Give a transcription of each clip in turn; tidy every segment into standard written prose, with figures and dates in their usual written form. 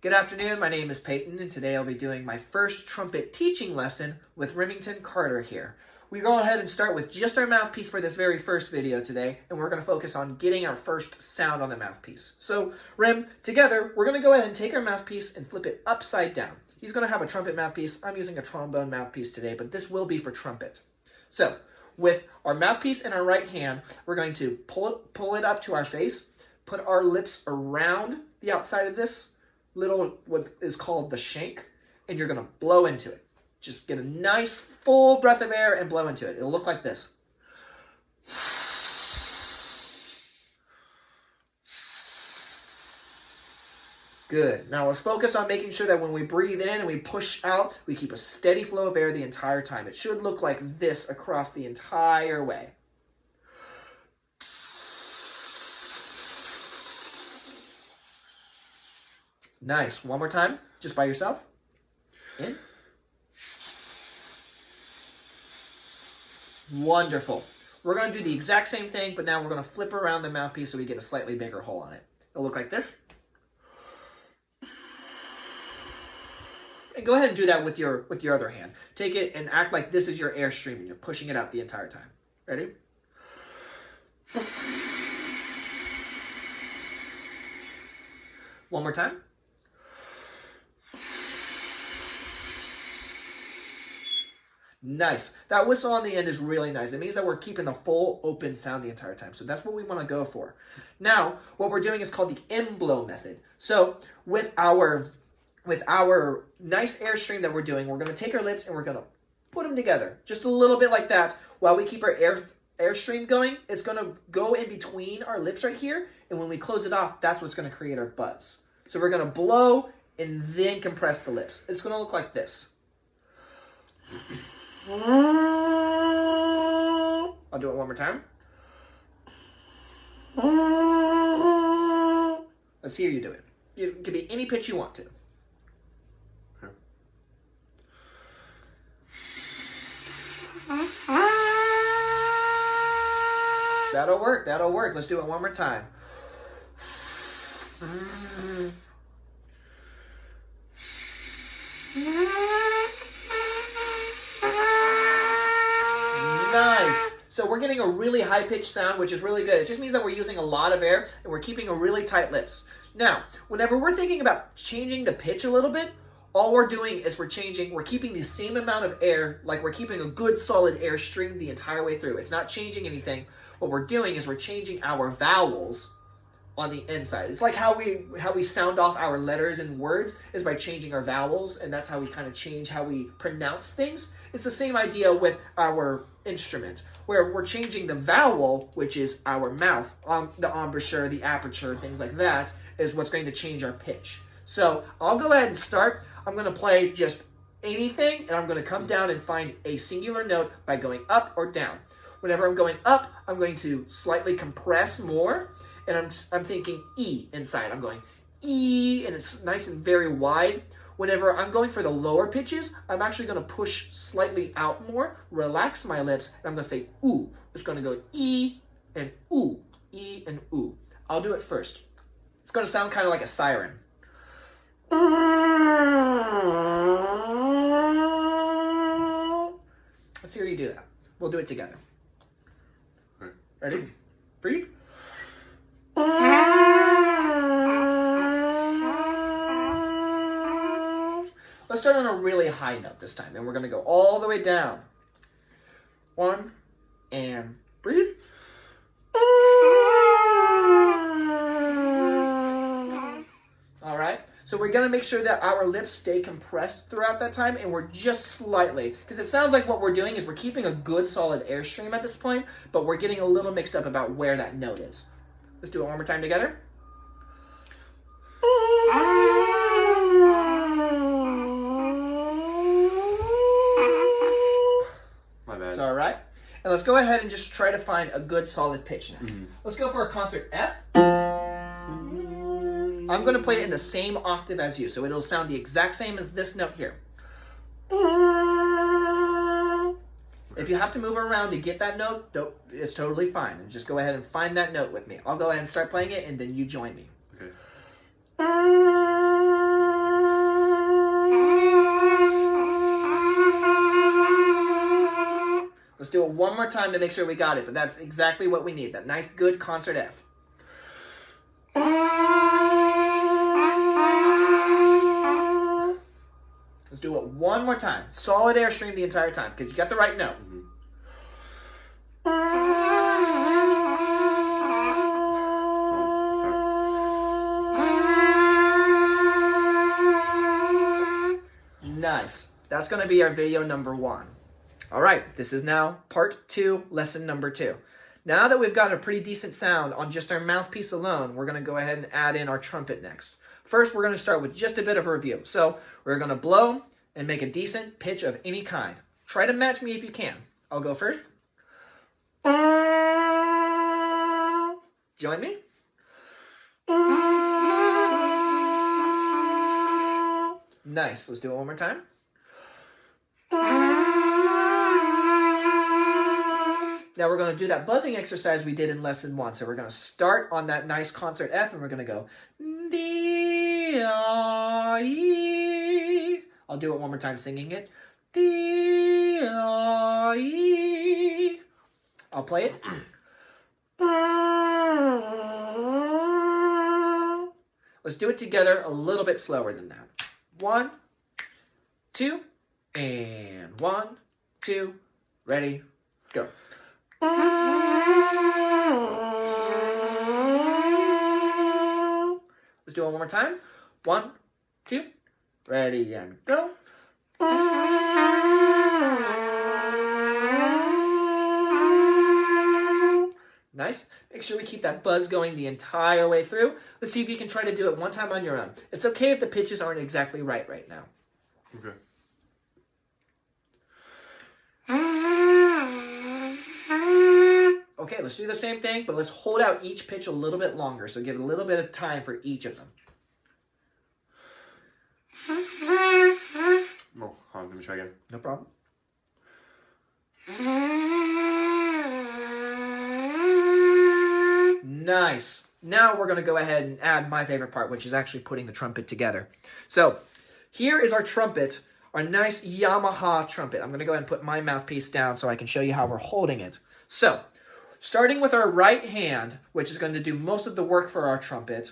Good afternoon, my name is Peyton, and today I'll be doing my first trumpet teaching lesson with Remington Carter here. We go ahead and start with just our mouthpiece for this very first video today, and we're going to focus on getting our first sound on the mouthpiece. So, Rem, together, we're going to go ahead and take our mouthpiece and flip it upside down. He's going to have a trumpet mouthpiece. I'm using a trombone mouthpiece today, but this will be for trumpet. So, with our mouthpiece in our right hand, we're going to pull it up to our face, put our lips around the outside of this little, what is called the shank, and you're going to blow into it. Just get a nice full breath of air and blow into it. It'll look like this. Good. Now let's focus on making sure that when we breathe in and we push out, we keep a steady flow of air the entire time. It should look like this across the entire way. Nice. One more time, just by yourself. In. Wonderful. We're going to do the exact same thing, but now we're going to flip around the mouthpiece so we get a slightly bigger hole on it. It'll look like this. And go ahead and do that with your other hand. Take it and act like this is your airstream and you're pushing it out the entire time. Ready? One more time. Nice. That whistle on the end is really nice. It means that we're keeping a full open sound the entire time. So that's what we want to go for. Now, what we're doing is called the M-blow method. So with our nice airstream that we're doing, we're going to take our lips and we're going to put them together. Just a little bit like that. While we keep our airstream going, it's going to go in between our lips right here. And when we close it off, that's what's going to create our buzz. So we're going to blow and then compress the lips. It's going to look like this. I'll do it one more time. Let's hear you do it. It can be any pitch you want to. That'll work. That'll work. Let's do it one more time. Nice. So we're getting a really high-pitched sound, which is really good. It just means that we're using a lot of air and we're keeping a really tight lips. Now, whenever we're thinking about changing the pitch a little bit, all we're doing is we're keeping the same amount of air, like we're keeping a good solid air stream the entire way through. It's not changing anything. What we're doing is we're changing our vowels on the inside. It's like how we sound off our letters and words is by changing our vowels, and that's how we kind of change how we pronounce things. It's the same idea with our instrument, where we're changing the vowel, which is our mouth, the embouchure, the aperture, things like that, is what's going to change our pitch. So I'll go ahead and start. I'm going to play just anything, and I'm going to come down and find a singular note by going up or down. Whenever I'm going up, I'm going to slightly compress more, and I'm thinking E inside. I'm going E, and it's nice and very wide. Whenever I'm going for the lower pitches, I'm actually going to push slightly out more, relax my lips, and I'm going to say ooh. It's going to go E and ooh, E and ooh. I'll do it first. It's going to sound kind of like a siren. Let's hear you do that. We'll do it together. Ready? Breathe. Let's start on a really high note this time, and we're going to go all the way down. 1, and breathe. All right. So we're going to make sure that our lips stay compressed throughout that time, and we're just slightly, because it sounds like what we're doing is we're keeping a good solid airstream at this point, but we're getting a little mixed up about where that note is. Let's do it one more time together. My bad. It's all right. And let's go ahead and just try to find a good solid pitch now. Let's go for a concert F. I'm going to play it in the same octave as you, so it'll sound the exact same as this note here. If you have to move around to get that note, it's totally fine. And just go ahead and find that note with me. I'll go ahead and start playing it, and then you join me. Okay. one more time to make sure we got it, but that's exactly what we need. That nice, good concert F. Let's do it one more time. Solid airstream the entire time, because you got the right note. Nice. That's going to be our video number 1. All right, this is now part 2, lesson number 2. Now that we've got a pretty decent sound on just our mouthpiece alone, we're going to go ahead and add in our trumpet next. First, we're going to start with just a bit of a review. So we're going to blow and make a decent pitch of any kind. Try to match me if you can. I'll go first. Join me. Nice. Let's do it one more time. Now we're going to do that buzzing exercise we did in lesson 1. So we're going to start on that nice concert F, and we're going to go D-I-E. I'll do it one more time singing it. D-I-E. I'll play it. Let's do it together a little bit slower than that. 1, 2, and 1, 2, ready, go. Let's do it one more time. 1, 2, ready, and go. Nice. Make sure we keep that buzz going the entire way through. Let's see if you can try to do it one time on your own. It's okay if the pitches aren't exactly right now. Okay. Okay, let's do the same thing, but let's hold out each pitch a little bit longer, so give it a little bit of time for each of them. Oh, hold on, let me try again. No problem. Nice. Now we're going to go ahead and add my favorite part, which is actually putting the trumpet together. So here is our trumpet, our nice Yamaha trumpet. I'm going to go ahead and put my mouthpiece down so I can show you how we're holding it. So starting with our right hand, which is going to do most of the work for our trumpet,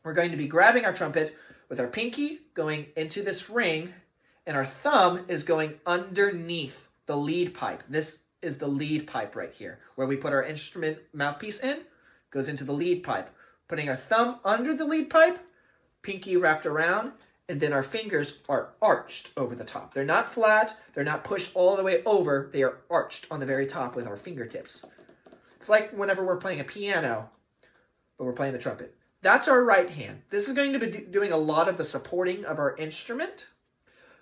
we're going to be grabbing our trumpet with our pinky going into this ring, and our thumb is going underneath the lead pipe. This is the lead pipe right here, where we put our instrument mouthpiece in, goes into the lead pipe. Putting our thumb under the lead pipe, pinky wrapped around, and then our fingers are arched over the top. They're not flat, they're not pushed all the way over, they are arched on the very top with our fingertips. It's like whenever we're playing a piano, but we're playing the trumpet. That's our right hand. This is going to be doing a lot of the supporting of our instrument.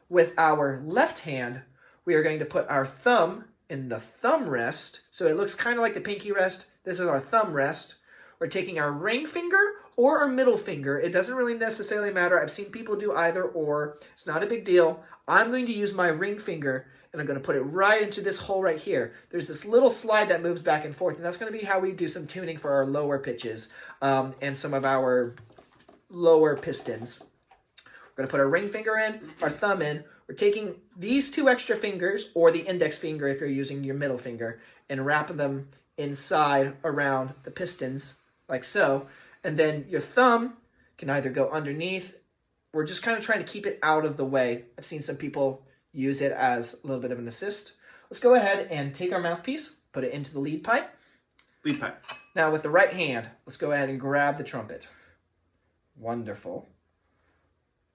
With our left hand, we are going to put our thumb in the thumb rest. So it looks kind of like the pinky rest. This is our thumb rest. We're taking our ring finger or our middle finger. It doesn't really necessarily matter. I've seen people do either or. It's not a big deal. I'm going to use my ring finger, and I'm going to put it right into this hole right here. There's this little slide that moves back and forth, and that's going to be how we do some tuning for our lower pitches and some of our lower pistons. We're going to put our ring finger in, our thumb in. We're taking these 2 extra fingers, or the index finger if you're using your middle finger, and wrapping them inside around the pistons, like so. And then your thumb can either go underneath. We're just kind of trying to keep it out of the way. I've seen some people use it as a little bit of an assist. Let's go ahead and take our mouthpiece, put it into the lead pipe. Lead pipe. Now with the right hand, let's go ahead and grab the trumpet. Wonderful.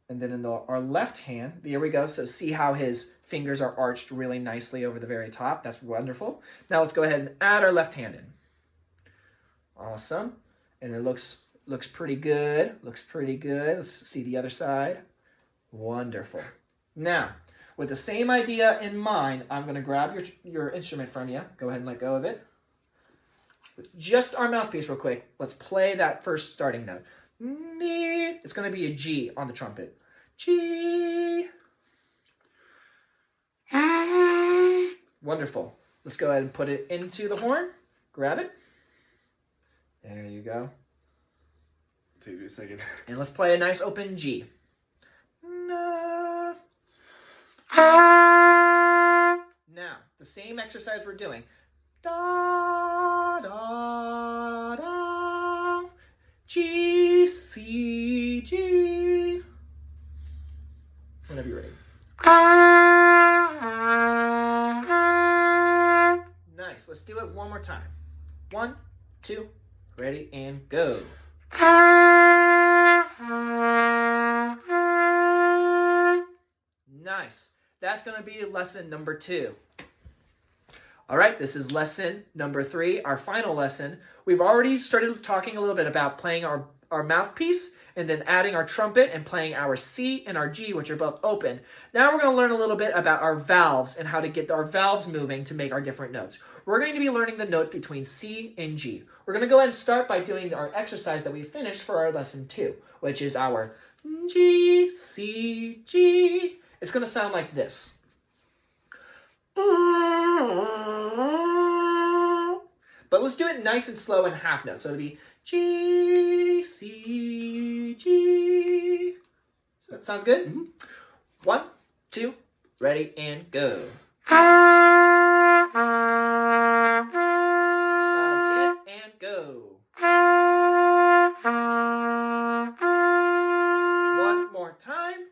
And then in our left hand, there we go. So see how his fingers are arched really nicely over the very top. That's wonderful. Now let's go ahead and add our left hand in. Awesome. And it looks pretty good. Looks pretty good. Let's see the other side. Wonderful. Now, with the same idea in mind, I'm going to grab your instrument from you. Go ahead and let go of it. With just our mouthpiece real quick, let's play that first starting note. It's going to be a G on the trumpet. G. Wonderful. Let's go ahead and put it into the horn. Grab it. There you go. Take me a second. And let's play a nice open G. Now, The same exercise we're doing. Da, da, da. G, C, G. Whenever you're ready. Nice. Let's do it one more time. 1, 2, ready, and go. Nice. That's going to be lesson number 2. All right, this is lesson number 3, our final lesson. We've already started talking a little bit about playing our mouthpiece and then adding our trumpet and playing our C and our G, which are both open. Now we're going to learn a little bit about our valves and how to get our valves moving to make our different notes. We're going to be learning the notes between C and G. We're going to go ahead and start by doing our exercise that we finished for our lesson 2, which is our G, C, G. It's going to sound like this. But let's do it nice and slow in half notes. So it'll be G, C, G. So that sounds good? Mm-hmm. 1, 2, ready, and go. Again, and go. One more time.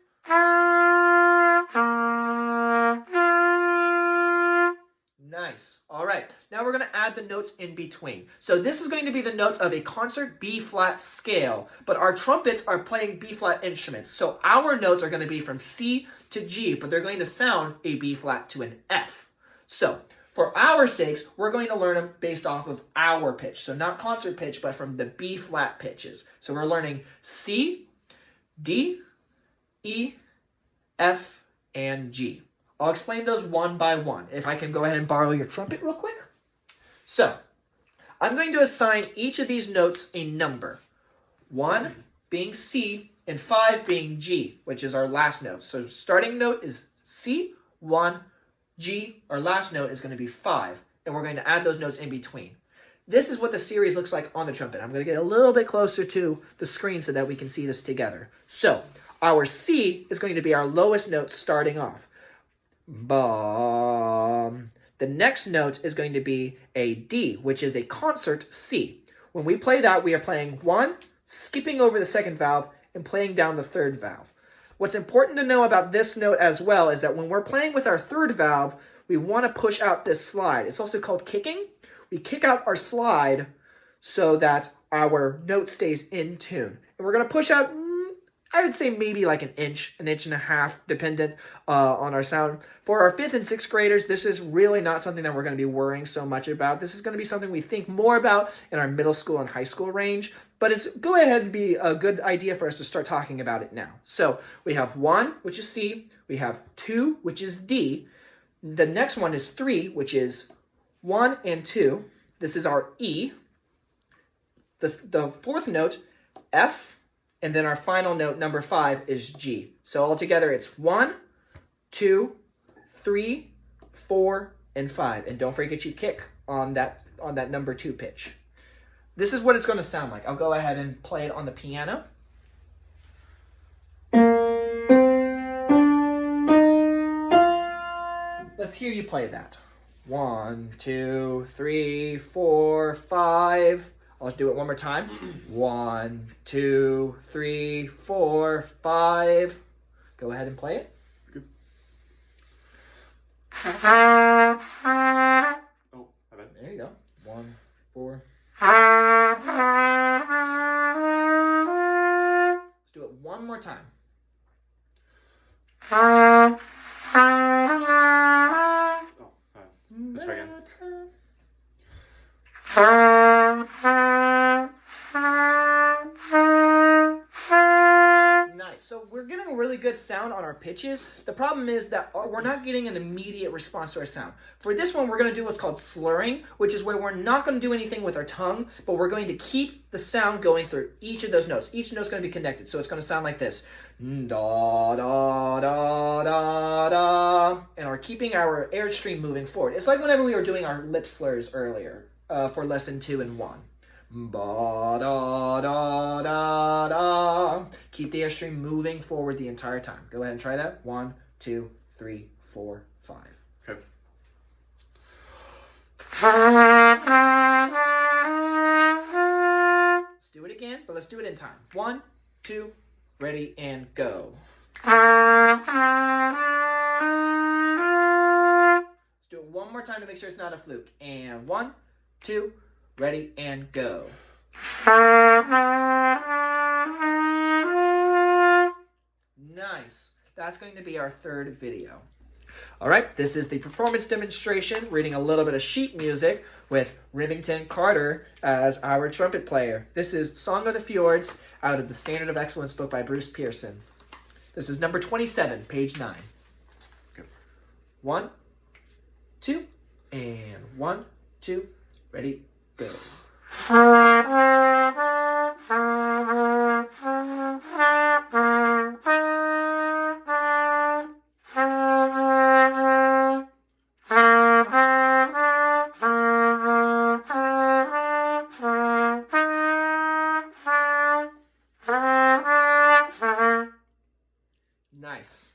Nice. All right. Now we're going to add the notes in between. So this is going to be the notes of a concert B-flat scale, but our trumpets are playing B-flat instruments. So our notes are going to be from C to G, but they're going to sound a B-flat to an F. So for our sakes, we're going to learn them based off of our pitch. So not concert pitch, but from the B-flat pitches. So we're learning C, D, E, F, and G. I'll explain those one by one. If I can go ahead and borrow your trumpet real quick. So, I'm going to assign each of these notes a number. 1 being C, and 5 being G, which is our last note. So, starting note is C, 1, G, our last note is going to be 5. And we're going to add those notes in between. This is what the series looks like on the trumpet. I'm going to get a little bit closer to the screen so that we can see this together. So, our C is going to be our lowest note starting off. Bum. The next note is going to be a D, which is a concert C. When we play that, we are playing 1, skipping over the second valve, and playing down the third valve. What's important to know about this note as well is that when we're playing with our third valve, we want to push out this slide. It's also called kicking. We kick out our slide so that our note stays in tune. And we're going to push out, I would say maybe like an inch and a half, dependent on our sound. For our 5th and 6th graders, this is really not something that we're going to be worrying so much about. This is going to be something we think more about in our middle school and high school range. But it's go ahead and be a good idea for us to start talking about it now. So we have 1, which is C. We have 2, which is D. The next one is 3, which is 1 and 2. This is our E. The 4th note, F. And then our final note, number 5, is G. So altogether, it's 1, 2, 3, 4, and 5. And don't forget you kick on that number 2 pitch. This is what it's going to sound like. I'll go ahead and play it on the piano. Let's hear you play that. 1, 2, 3, 4, 5. I'll do it one more time. 1, 2, 3, 4, 5. Go ahead and play it. Good. Oh, my bad. There you go. 1, 4. Let's do it one more time. Oh, let's try again. Nice. So we're getting a really good sound on our pitches. The problem is that we're not getting an immediate response to our sound. For this one, we're going to do what's called slurring, which is where we're not going to do anything with our tongue, but we're going to keep the sound going through each of those notes. Each note's going to be connected, so it's going to sound like this. Da, da, da, da, da. And we're keeping our airstream moving forward. It's like whenever we were doing our lip slurs earlier for lesson 2 and 1. Ba, da, da, da, da. Keep the airstream moving forward the entire time. Go ahead and try that. 1, 2, 3, 4, 5. Okay. Let's do it again, but let's do it in time. 1, 2, ready, and go. Let's do it one more time to make sure it's not a fluke. And 1, 2, ready, and go. Nice. That's going to be our third video. All right, this is the performance demonstration, reading a little bit of sheet music with Remington Carter as our trumpet player. This is Song of the Fjords out of the Standard of Excellence book by Bruce Pearson. This is number 27, page 9. Go. 1, 2, and 1, 2, ready, go. Nice.